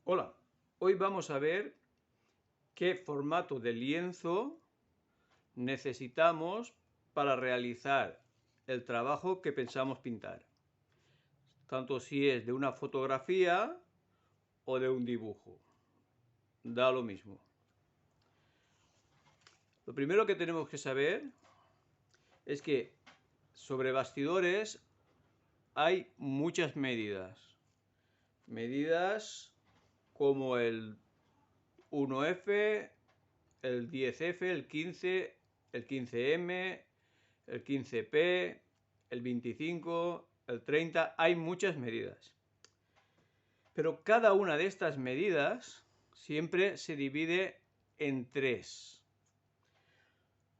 Hola, hoy vamos a ver qué formato de lienzo necesitamos para realizar el trabajo que pensamos pintar, tanto si es de una fotografía o de un dibujo, da lo mismo. Lo primero que tenemos que saber es que sobre bastidores hay muchas medidas como el 1F, el 10F, el 15, el 15M, el 15P, el 25, el 30, hay muchas medidas. Pero cada una de estas medidas siempre se divide en tres.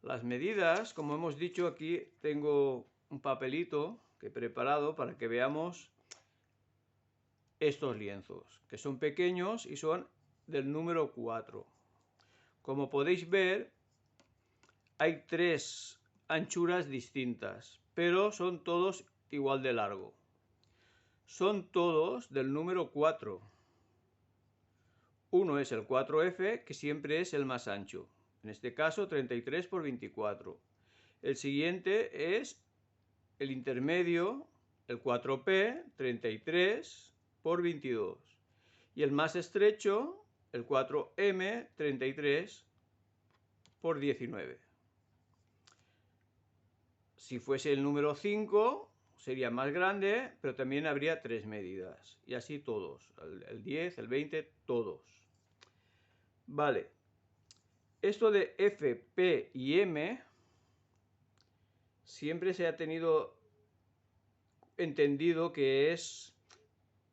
Las medidas, como hemos dicho, aquí tengo un papelito que he preparado para que veamos estos lienzos, que son pequeños y son del número 4. Como podéis ver, hay tres anchuras distintas, pero son todos igual de largo. Son todos del número 4. Uno es el 4F, que siempre es el más ancho. En este caso, 33 por 24. El siguiente es el intermedio, el 4P, 33 por 22. Y el más estrecho, el 4M, 33 por 19. Si fuese el número 5, sería más grande, pero también habría tres medidas. Y así todos, el 10, el 20, todos. Vale. Esto de F, P y M siempre se ha tenido entendido que es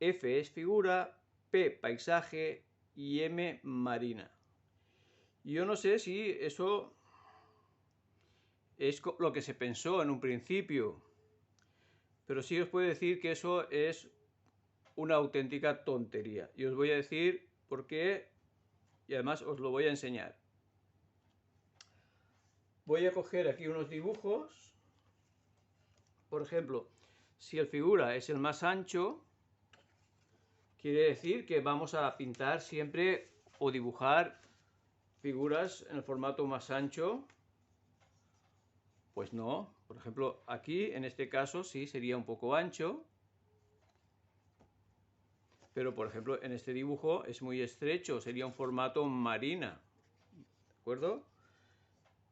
F es figura, P paisaje y M marina. Yo no sé si eso es lo que se pensó en un principio, pero sí os puedo decir que eso es una auténtica tontería. Y os voy a decir por qué, y además os lo voy a enseñar. Voy a coger aquí unos dibujos. Por ejemplo, si el figura es el más ancho, quiere decir que vamos a pintar siempre o dibujar figuras en el formato más ancho. Pues no. Por ejemplo, aquí en este caso sí sería un poco ancho. Pero por ejemplo en este dibujo es muy estrecho, sería un formato marina. ¿De acuerdo?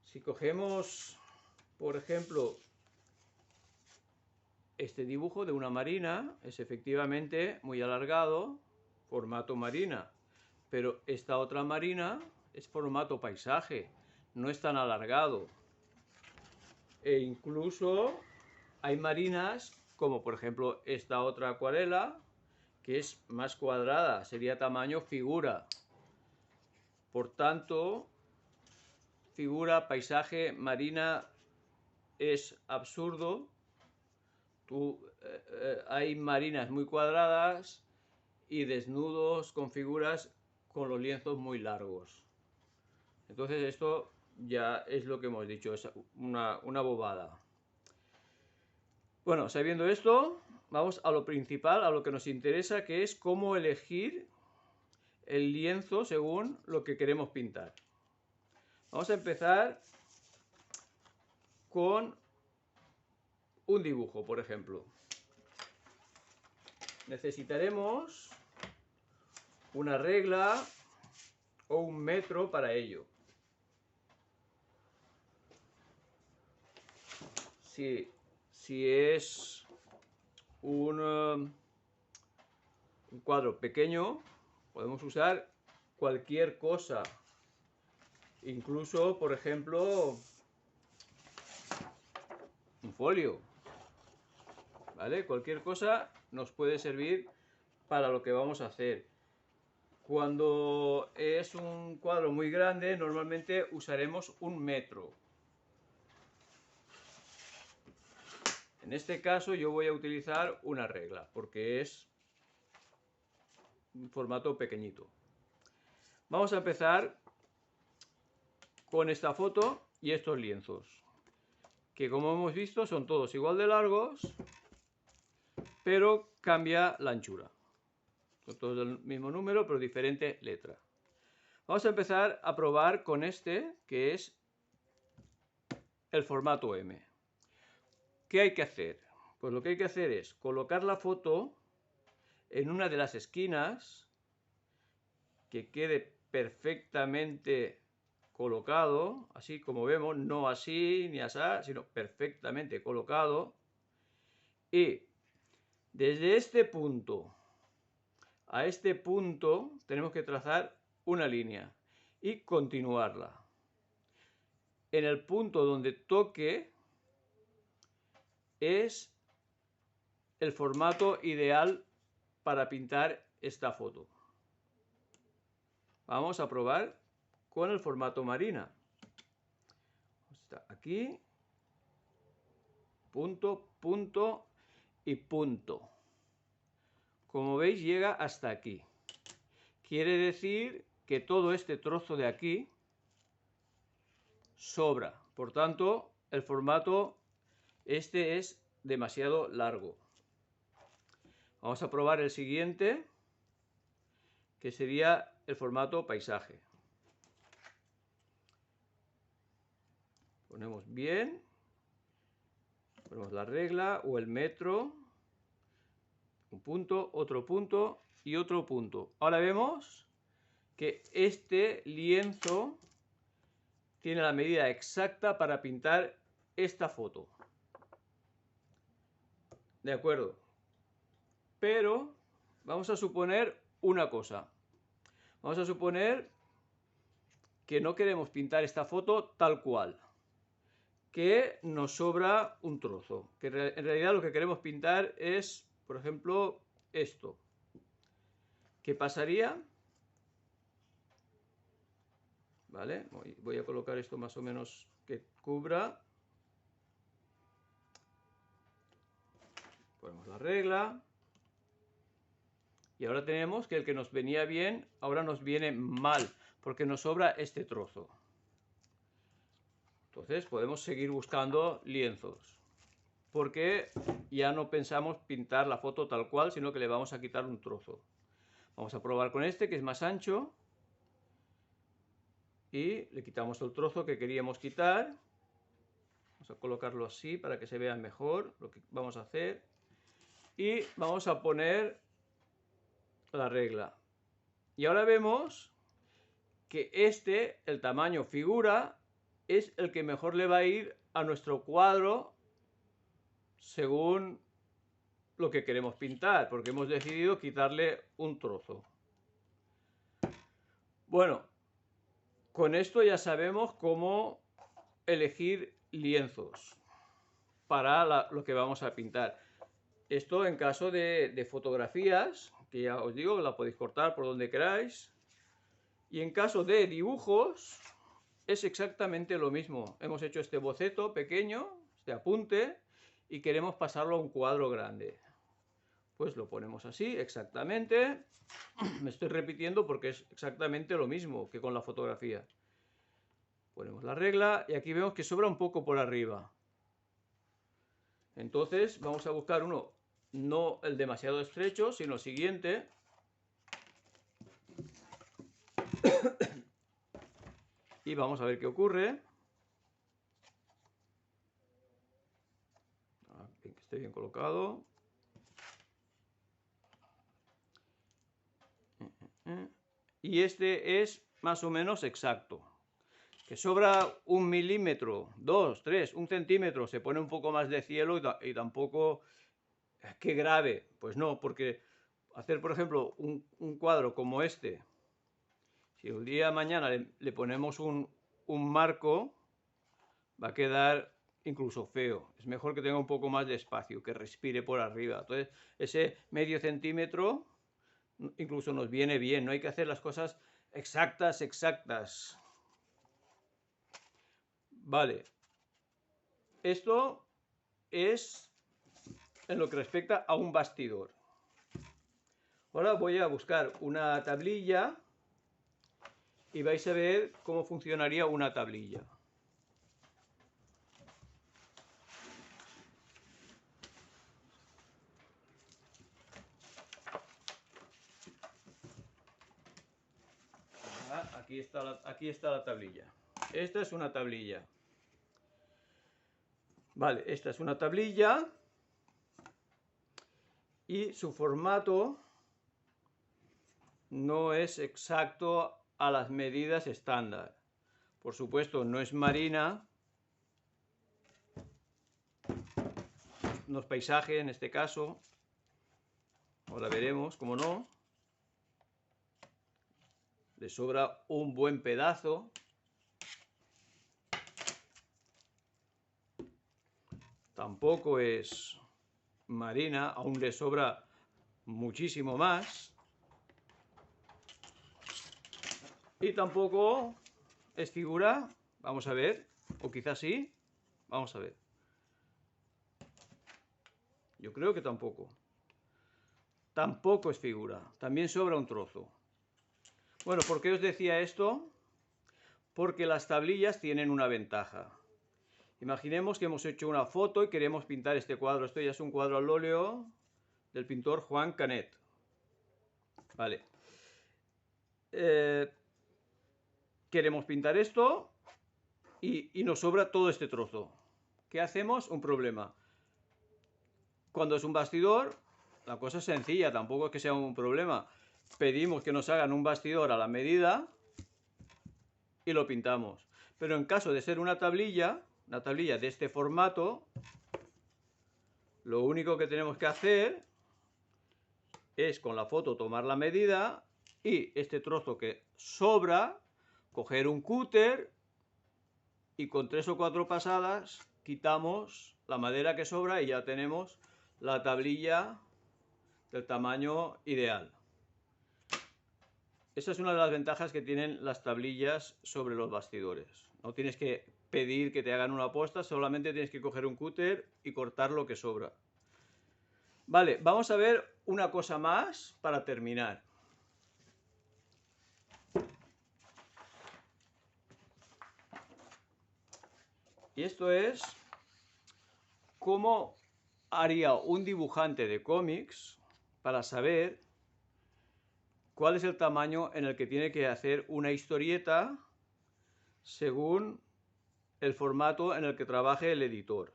Si cogemos, por ejemplo, este dibujo de una marina, es efectivamente muy alargado, formato marina. Pero esta otra marina es formato paisaje, no es tan alargado. E incluso hay marinas, como por ejemplo esta otra acuarela, que es más cuadrada, sería tamaño figura. Por tanto, figura, paisaje, marina es absurdo. Hay marinas muy cuadradas y desnudos con figuras con los lienzos muy largos. Entonces esto ya es lo que hemos dicho, es una bobada. Bueno, sabiendo esto, vamos a lo principal, a lo que nos interesa, que es cómo elegir el lienzo según lo que queremos pintar. Vamos a empezar con un dibujo, por ejemplo. Necesitaremos una regla o un metro para ello. Si es un cuadro pequeño, podemos usar cualquier cosa. Incluso, por ejemplo, un folio. ¿Vale? Cualquier cosa nos puede servir para lo que vamos a hacer. Cuando es un cuadro muy grande, normalmente usaremos un metro. En este caso yo voy a utilizar una regla, porque es un formato pequeñito. Vamos a empezar con esta foto y estos lienzos, que como hemos visto son todos igual de largos, pero cambia la anchura. Son todos del mismo número, pero diferente letra. Vamos a empezar a probar con este, que es el formato M. ¿Qué hay que hacer? Pues lo que hay que hacer es colocar la foto en una de las esquinas, que quede perfectamente colocado, así como vemos, no así ni así, sino perfectamente colocado. Y desde este punto a este punto tenemos que trazar una línea y continuarla. En el punto donde toque es el formato ideal para pintar esta foto. Vamos a probar con el formato Marina. Está aquí, punto, punto y punto. Como veis, llega hasta aquí. Quiere decir que todo este trozo de aquí sobra. Por tanto, el formato este es demasiado largo. Vamos a probar el siguiente, que sería el formato paisaje. Ponemos bien, ponemos la regla o el metro, un punto, otro punto y otro punto. Ahora vemos que este lienzo tiene la medida exacta para pintar esta foto. De acuerdo. Pero vamos a suponer una cosa. Vamos a suponer que no queremos pintar esta foto tal cual, que nos sobra un trozo, que en realidad lo que queremos pintar es, por ejemplo, esto. ¿Qué pasaría? ¿Vale? Voy a colocar esto más o menos que cubra. Ponemos la regla. Y ahora tenemos que el que nos venía bien, ahora nos viene mal, porque nos sobra este trozo. Entonces podemos seguir buscando lienzos, porque ya no pensamos pintar la foto tal cual, sino que le vamos a quitar un trozo. Vamos a probar con este, que es más ancho, y le quitamos el trozo que queríamos quitar. Vamos a colocarlo así para que se vea mejor lo que vamos a hacer. Y vamos a poner la regla. Y ahora vemos que el tamaño figura, es el que mejor le va a ir a nuestro cuadro según lo que queremos pintar, porque hemos decidido quitarle un trozo. Bueno, con esto ya sabemos cómo elegir lienzos para lo que vamos a pintar. Esto en caso de fotografías, que ya os digo que la podéis cortar por donde queráis. Y en caso de dibujos es exactamente lo mismo. Hemos hecho este boceto pequeño, este apunte, y queremos pasarlo a un cuadro grande. Pues lo ponemos así, exactamente. Me estoy repitiendo porque es exactamente lo mismo que con la fotografía. Ponemos la regla y aquí vemos que sobra un poco por arriba. Entonces vamos a buscar uno, no el demasiado estrecho, sino el siguiente. Y vamos a ver qué ocurre. Que esté bien colocado. Y este es más o menos exacto. Que sobra 1 milímetro, 2, 3, 1 centímetro, se pone un poco más de cielo y tampoco... ¡Qué grave! Pues no, porque hacer, por ejemplo, un cuadro como este, si el día de mañana le ponemos un marco, va a quedar incluso feo. Es mejor que tenga un poco más de espacio, que respire por arriba. Entonces, ese medio centímetro incluso nos viene bien. No hay que hacer las cosas exactas. Vale. Esto es en lo que respecta a un bastidor. Ahora voy a buscar una tablilla y vais a ver cómo funcionaría una tablilla. Aquí está la tablilla. Esta es una tablilla. Vale, esta es una tablilla y su formato no es exacto a las medidas estándar. Por supuesto, no es marina, no es paisaje en este caso. Ahora veremos, cómo no. Le sobra un buen pedazo. Tampoco es marina, aún le sobra muchísimo más. Y tampoco es figura, vamos a ver, o quizás sí, vamos a ver. Yo creo que tampoco. Tampoco es figura, también sobra un trozo. Bueno, ¿por qué os decía esto? Porque las tablillas tienen una ventaja. Imaginemos que hemos hecho una foto y queremos pintar este cuadro. Esto ya es un cuadro al óleo del pintor Joan Canet. Vale. Queremos pintar esto y nos sobra todo este trozo. ¿Qué hacemos? Un problema. Cuando es un bastidor, la cosa es sencilla, tampoco es que sea un problema. Pedimos que nos hagan un bastidor a la medida y lo pintamos. Pero en caso de ser una tablilla de este formato, lo único que tenemos que hacer es con la foto tomar la medida y este trozo que sobra, coger un cúter y con 3 o 4 pasadas quitamos la madera que sobra y ya tenemos la tablilla del tamaño ideal. Esa es una de las ventajas que tienen las tablillas sobre los bastidores. No tienes que pedir que te hagan una posta, solamente tienes que coger un cúter y cortar lo que sobra. Vale, vamos a ver una cosa más para terminar. Y esto es cómo haría un dibujante de cómics para saber cuál es el tamaño en el que tiene que hacer una historieta según el formato en el que trabaje el editor.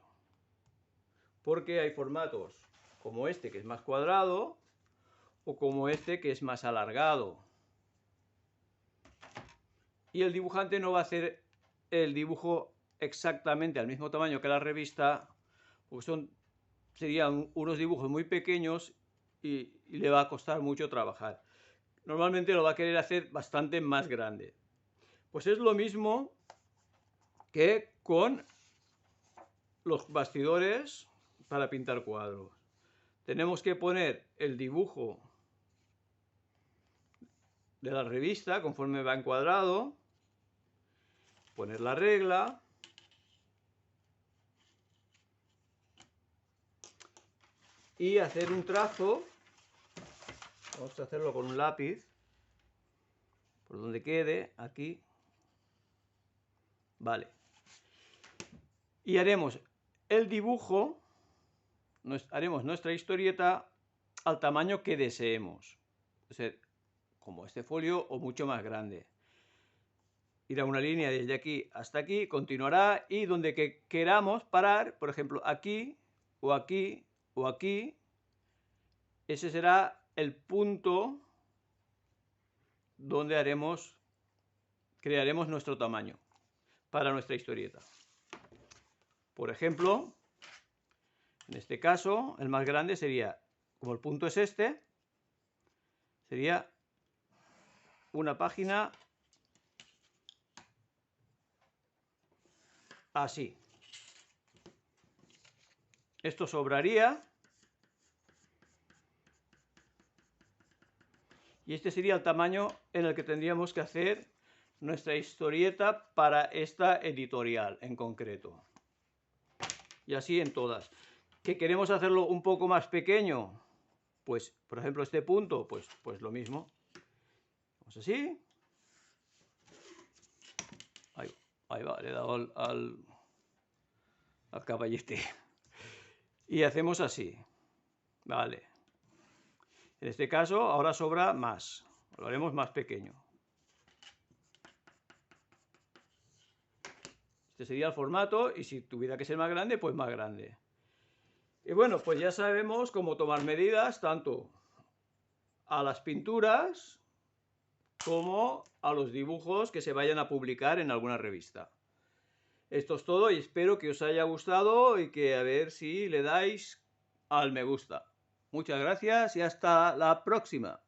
Porque hay formatos como este, que es más cuadrado, o como este, que es más alargado. Y el dibujante no va a hacer el dibujo exactamente al mismo tamaño que la revista, porque serían unos dibujos muy pequeños y le va a costar mucho trabajar. Normalmente lo va a querer hacer bastante más grande. Pues es lo mismo que con los bastidores para pintar cuadros. Tenemos que poner el dibujo de la revista conforme va encuadrado, poner la regla y hacer un trazo. Vamos a hacerlo con un lápiz por donde quede, aquí. Vale. Y haremos el dibujo, haremos nuestra historieta al tamaño que deseemos. Es decir, como este folio o mucho más grande. Irá una línea desde aquí hasta aquí, continuará y donde queramos parar, por ejemplo, aquí o aquí o aquí, ese será el punto donde crearemos nuestro tamaño para nuestra historieta. Por ejemplo, en este caso, el más grande sería, como el punto es este, sería una página así. Esto sobraría. Y este sería el tamaño en el que tendríamos que hacer nuestra historieta para esta editorial en concreto. Y así en todas. ¿Que queremos hacerlo un poco más pequeño? Pues, por ejemplo, este punto, pues lo mismo. Vamos así. Ahí va, le he dado al caballete. Y hacemos así. Vale. En este caso, ahora sobra más. Lo haremos más pequeño. Este sería el formato, y si tuviera que ser más grande, pues más grande. Y bueno, pues ya sabemos cómo tomar medidas tanto a las pinturas como a los dibujos que se vayan a publicar en alguna revista. Esto es todo y espero que os haya gustado y que a ver si le dais al me gusta. Muchas gracias y hasta la próxima.